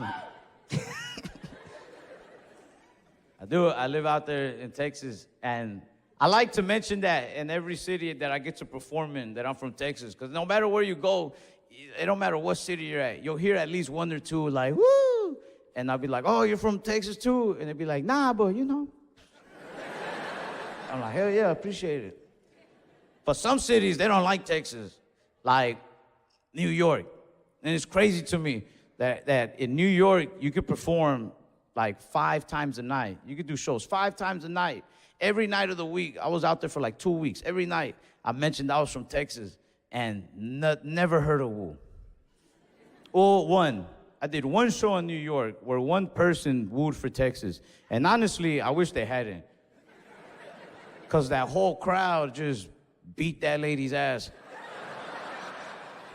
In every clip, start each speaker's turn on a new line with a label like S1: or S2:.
S1: I do. I live out there in Texas, and I like to mention that in every city that I get to perform in, that I'm from Texas, because no matter where you go, it don't matter what city you're at, you'll hear at least one or two like, woo! And I'll be like, oh, you're from Texas too? And they'll be like, nah, but you know. I'm like, hell yeah, appreciate it. But some cities, they don't like Texas, like New York. And it's crazy to me that in New York, you could perform like 5 times a night. You could do shows 5 times a night. Every night of the week, I was out there for like 2 weeks. Every night, I mentioned I was from Texas and never heard a woo. Well, one. I did one show in New York where one person wooed for Texas. And honestly, I wish they hadn't. Because that whole crowd just beat that lady's ass.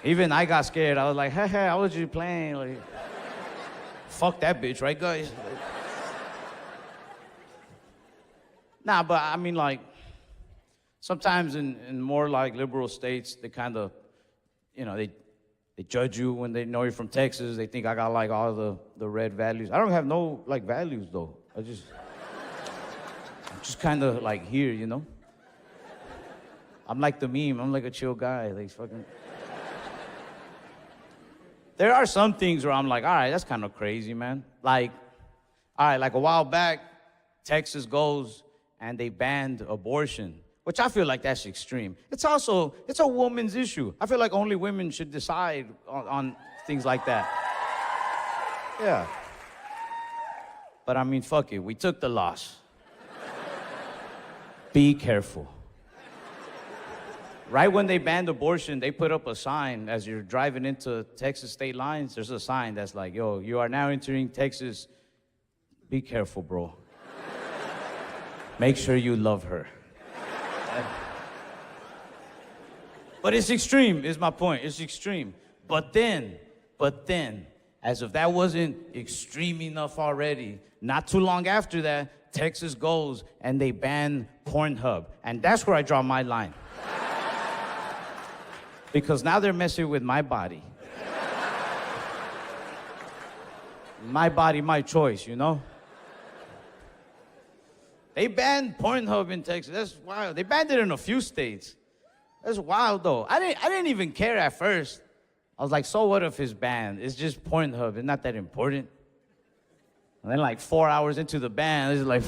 S1: Even I got scared. I was like, hey, I was just playing. Like, fuck that bitch, right, guys? Nah, but I mean, like, sometimes in more like liberal states, they kind of, you know, they judge you when they know you're from Texas. They think I got like all the red values. I don't have no like values though. I'm just kind of like here, you know? I'm like the meme. I'm like a chill guy. Like fucking. There are some things where I'm like, all right, that's kind of crazy, man. Like, all right, like a while back, Texas goes and they banned abortion, which I feel like that's extreme. It's a woman's issue. I feel like only women should decide on things like that. Yeah. But I mean, fuck it. We took the loss. Be careful. Right when they banned abortion, they put up a sign as you're driving into Texas state lines. There's a sign that's like, yo, you are now entering Texas. Be careful, bro. Make sure you love her. But it's extreme, is my point. It's extreme. But then, as if that wasn't extreme enough already, not too long after that, Texas goes and they ban Pornhub. And that's where I draw my line. Because now they're messing with my body. My body, my choice, you know? They banned Pornhub in Texas. That's wild. They banned it in a few states. That's wild, though. I didn't even care at first. I was like, so what if it's banned? It's just Pornhub. It's not that important. And then like 4 hours into the ban, it's like,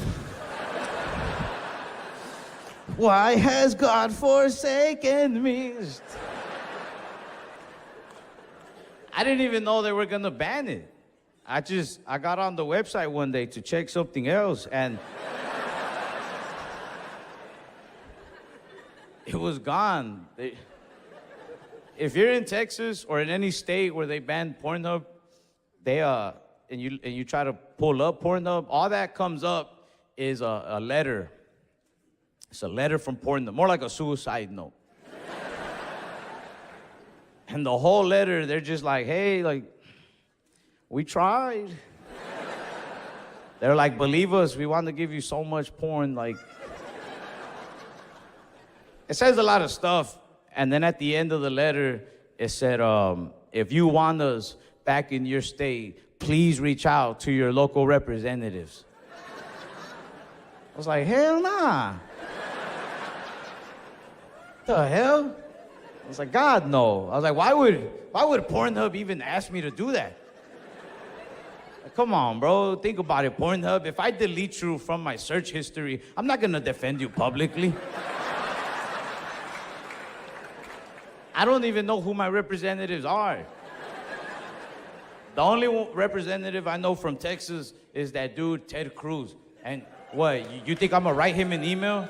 S1: why has God forsaken me? I didn't even know they were gonna ban it. I got on the website one day to check something else, and it was gone. If you're in Texas or in any state where they ban Pornhub, and you try to pull up Pornhub, all that comes up is a letter. It's a letter from Pornhub, more like a suicide note. And the whole letter, they're just like, hey, like, we tried. They're like, believe us, we want to give you so much porn, like. It says a lot of stuff, and then at the end of the letter, it said, if you want us back in your state, please reach out to your local representatives. I was like, hell nah. The hell? I was like, God, no. I was like, why would Pornhub even ask me to do that? Like, come on, bro. Think about it, Pornhub. If I delete you from my search history, I'm not gonna defend you publicly. I don't even know who my representatives are. The only representative I know from Texas is that dude, Ted Cruz. And what, you think I'm gonna write him an email?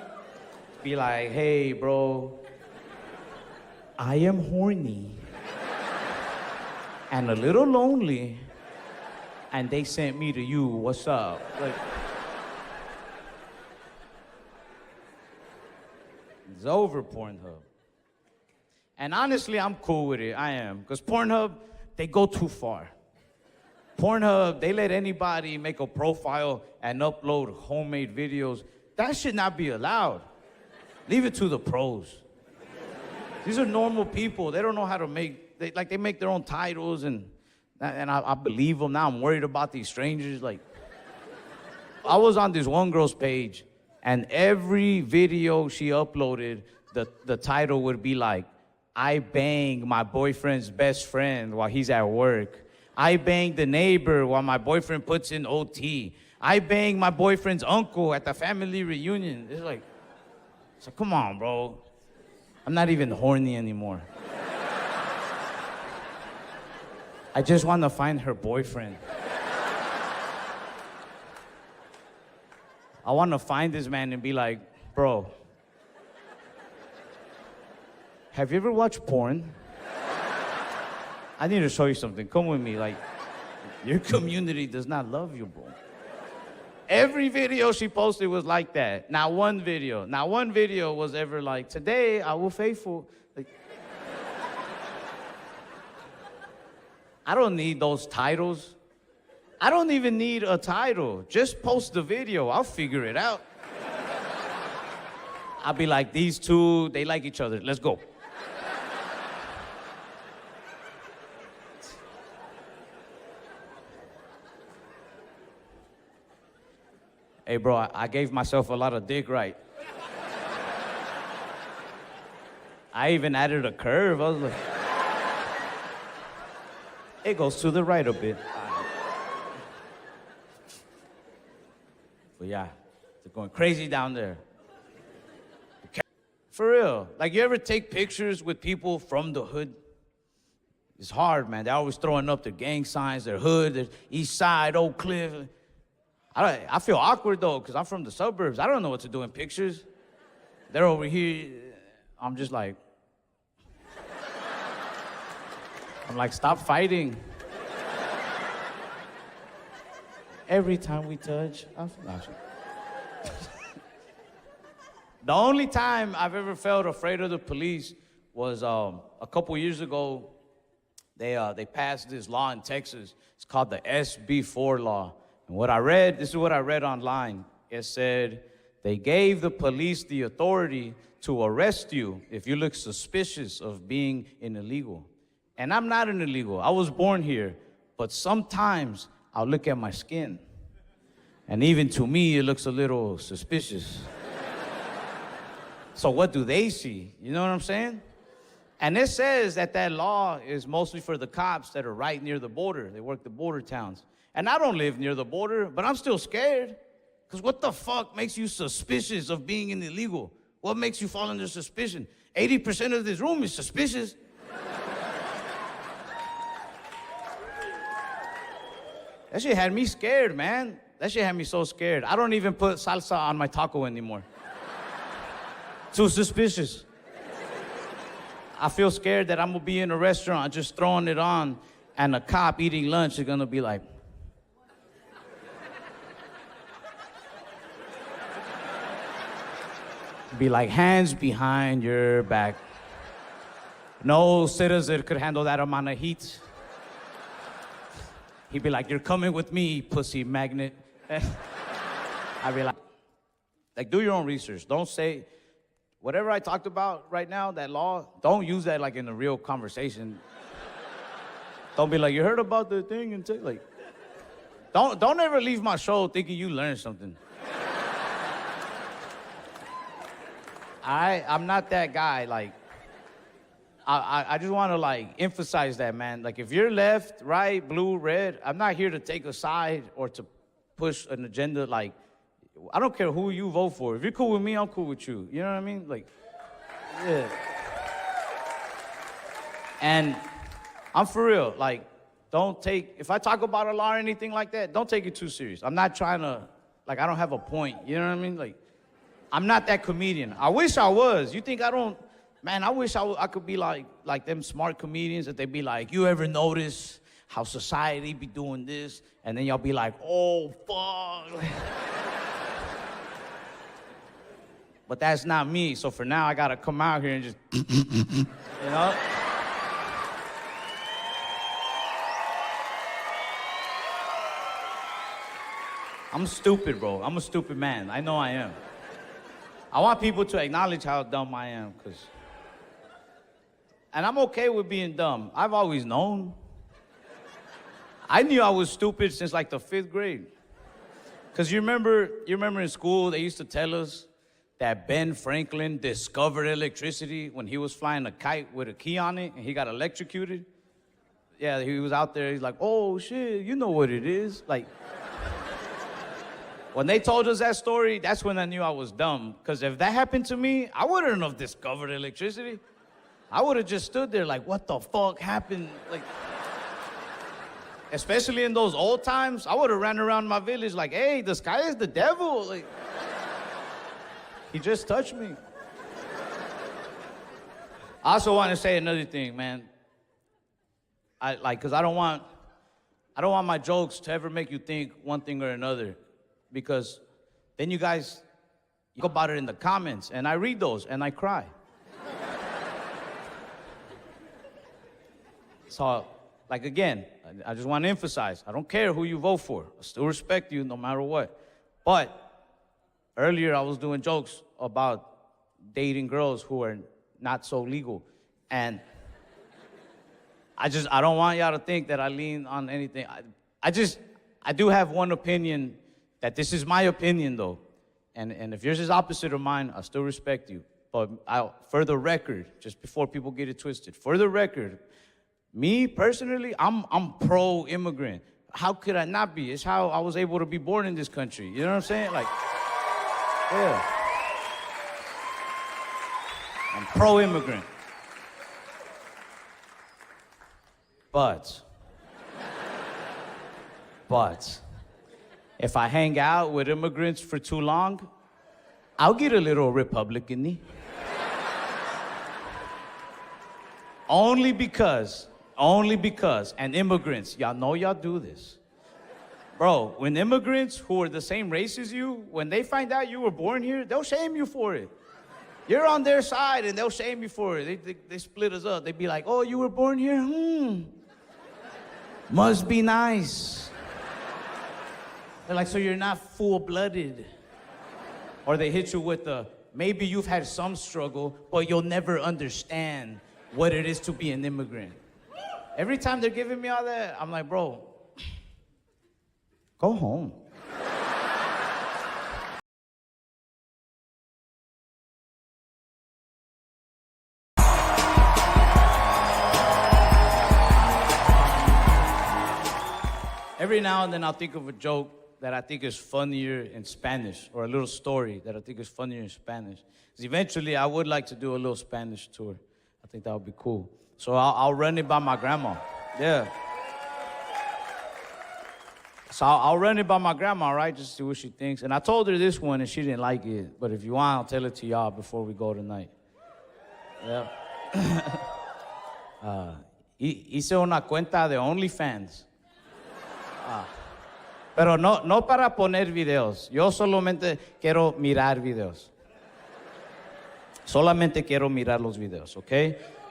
S1: Be like, hey, bro, I am horny and a little lonely, and they sent me to you. What's up? Like, it's over, Pornhub. And honestly, I'm cool with it. I am. Because Pornhub, they go too far. Pornhub, they let anybody make a profile and upload homemade videos. That should not be allowed. Leave it to the pros. These are normal people. They don't know how to make, they make their own titles, and And I believe them. Now I'm worried about these strangers. Like, I was on this one girl's page, and every video she uploaded, the title would be like, I bang my boyfriend's best friend while he's at work. I bang the neighbor while my boyfriend puts in OT. I bang my boyfriend's uncle at the family reunion. It's like, come on, bro. I'm not even horny anymore. I just want to find her boyfriend. I want to find this man and be like, bro, have you ever watched porn? I need to show you something. Come with me. Like, your community does not love you, bro. Every video she posted was like that. Not one video was ever like, today I will faithful. Like, I don't need those titles. I don't even need a title. Just post the video. I'll figure it out. I'll be like, these two, they like each other. Let's go. Hey, bro, I gave myself a lot of dick right. I even added a curve. I was like, it goes to the right a bit. But yeah, they're going crazy down there. For real. Like, you ever take pictures with people from the hood? It's hard, man. They're always throwing up their gang signs, their hood, their east side, Oak Cliff. I feel awkward, though, because I'm from the suburbs. I don't know what to do in pictures. They're over here. I'm just like, stop fighting. Every time we touch, the only time I've ever felt afraid of the police was a couple years ago. They passed this law in Texas. It's called the SB4 law. And this is what I read online. It said, they gave the police the authority to arrest you if you look suspicious of being an illegal. And I'm not an illegal. I was born here. But sometimes I'll look at my skin. And even to me, it looks a little suspicious. So what do they see? You know what I'm saying? And it says that law is mostly for the cops that are right near the border. They work the border towns. And I don't live near the border, but I'm still scared. Because what the fuck makes you suspicious of being an illegal? What makes you fall under suspicion? 80% of this room is suspicious. That shit had me scared, man. That shit had me so scared. I don't even put salsa on my taco anymore. Too suspicious. I feel scared that I'm gonna be in a restaurant just throwing it on, and a cop eating lunch is gonna be like, hands behind your back. No citizen could handle that amount of heat. He'd be like, you're coming with me, pussy magnet. I'd be like, do your own research. Don't say, whatever I talked about right now, that law, don't use that like in a real conversation. Don't be like, you heard about the thing? And like, don't ever leave my show thinking you learned something. I'm not that guy. Like, I just want to like emphasize that, man. Like, if you're left, right, blue, red, I'm not here to take a side or to push an agenda. Like, I don't care who you vote for. If you're cool with me, I'm cool with you. You know what I mean? Like, yeah. And I'm for real. Like, if I talk about a law or anything like that, don't take it too serious. I'm not trying to, like, I don't have a point. You know what I mean? Like, I'm not that comedian. I wish I was. You think I don't? Man, I wish I could be like them smart comedians that they be like, you ever notice how society be doing this? And then y'all be like, oh, fuck. But that's not me. So for now, I got to come out here and just, you know? I'm stupid, bro. I'm a stupid man. I know I am. I want people to acknowledge how dumb I am, and I'm okay with being dumb. I've always known. I knew I was stupid since like the 5th grade. Because you remember in school, they used to tell us that Ben Franklin discovered electricity when he was flying a kite with a key on it and he got electrocuted. Yeah, he was out there, he's like, oh shit, you know what it is. Like, when they told us that story, that's when I knew I was dumb. Because if that happened to me, I wouldn't have discovered electricity. I would have just stood there like, what the fuck happened? Like, especially in those old times, I would have ran around my village like, hey, the sky is the devil. Like, he just touched me. I also want to say another thing, man. Because I don't want my jokes to ever make you think one thing or another. Because then you guys talk about it in the comments, and I read those, and I cry. So, like, again, I just want to emphasize, I don't care who you vote for. I still respect you no matter what. But earlier I was doing jokes about dating girls who are not so legal. And I don't want y'all to think that I lean on anything. I do have one opinion, that this is my opinion, though. And if yours is opposite of mine, I still respect you. But for the record, just before people get it twisted, for the record, me, personally, I'm pro-immigrant. How could I not be? It's how I was able to be born in this country. You know what I'm saying? Like, yeah. I'm pro-immigrant. But, if I hang out with immigrants for too long, I'll get a little Republican-y. Only because, and immigrants, y'all know y'all do this. Bro, when immigrants who are the same race as you, when they find out you were born here, they'll shame you for it. You're on their side and they'll shame you for it. They split us up. They'd be like, oh, you were born here? Must be nice. They're like, so you're not full-blooded. Or they hit you with the, maybe you've had some struggle, but you'll never understand what it is to be an immigrant. Every time they're giving me all that, I'm like, bro, go home. Every now and then I'll think of a joke that I think is funnier in Spanish, or a little story that I think is funnier in Spanish. Because eventually I would like to do a little Spanish tour. I think that would be cool. So I'll run it by my grandma. Yeah. So I'll run it by my grandma, right? Just to see what she thinks. And I told her this one and she didn't like it. But if you want, I'll tell it to y'all before we go tonight. Yeah. Hice una cuenta de OnlyFans. Pero no para poner videos. Yo solamente quiero mirar videos. Solamente quiero mirar los videos, ¿ok?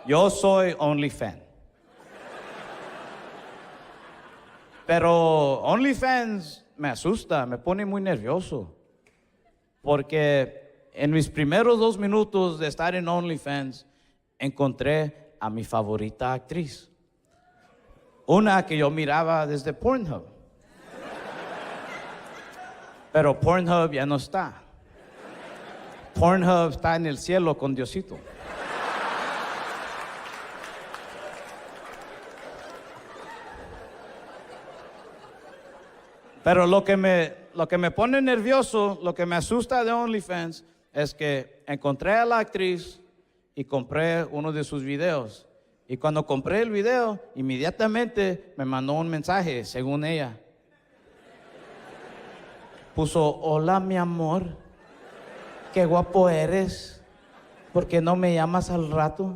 S1: Yo soy OnlyFan. Pero OnlyFans me asusta, me pone muy nervioso. Porque en mis primeros 2 minutos de estar en OnlyFans, encontré a mi favorita actriz. Una que yo miraba desde Pornhub. Pero Pornhub ya no está. Pornhub está en el cielo con Diosito. Pero lo que me pone nervioso, lo que me asusta de OnlyFans, es que encontré a la actriz y compré uno de sus videos. Y cuando compré el video, inmediatamente me mandó un mensaje, según ella. Puso, hola mi amor, qué guapo eres, ¿por qué no me llamas al rato?